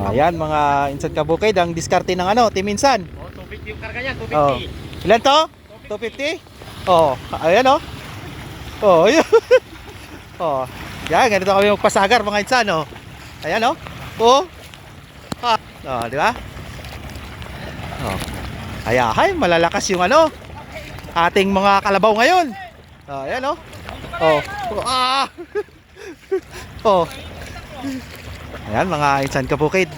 Ayan mga insan kabukid, ang diskarte ng ano, Timinsan. Oh, 250 yung karga niya, 250. Oh. Ilan to? 250? Oh, ayan oh. Oh, yun. Oh. Yan, ganito kami magpasagar mga insan, oh. Ayan oh. Oh. Ah. Oh, di ba? Oh. Ay, malalakas yung ano, ating mga kalabaw ngayon. Oh, ayan oh. Oh. Ah. Oh. Ayan mga insan kabukid.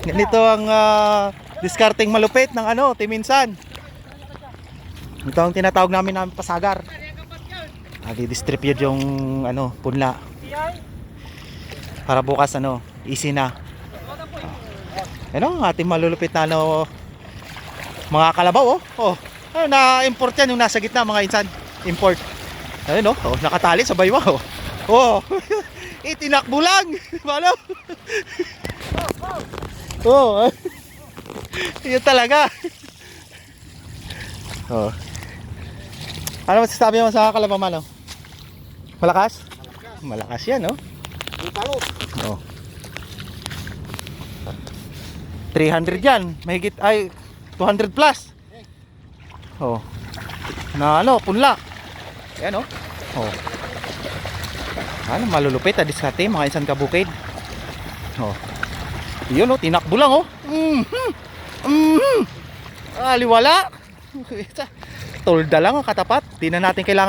Ganito ang discarding malupit ng ano, Timinsan. Ito ang tinatawag namin ng pasagar. Di-distribute yung ano, punla. Para bukas ano, easy na. Ano, ang ating malulupit na ano, mga kalabaw oh. Oh, na-import yan yung nasa gitna mga insan. Import. Ayun oh, nakatali sa baywa oh. Oh. Itinakbo lang. Ano? Oh. Yun talaga. Oh. Ano masasabi mo sa kalabaw man oh? Malakas? Malakas yan oh. Oh. 300 yan. Mahigit ay 200 plus. Oh. Na ano, punla. Ayan oh. Oh. Ano, malulupit diskarte mga insan kabukid. Oh. Yun oh, tinakbo lang oh. Aliwala. Tolda lang ang katapat. Di na natin kailangan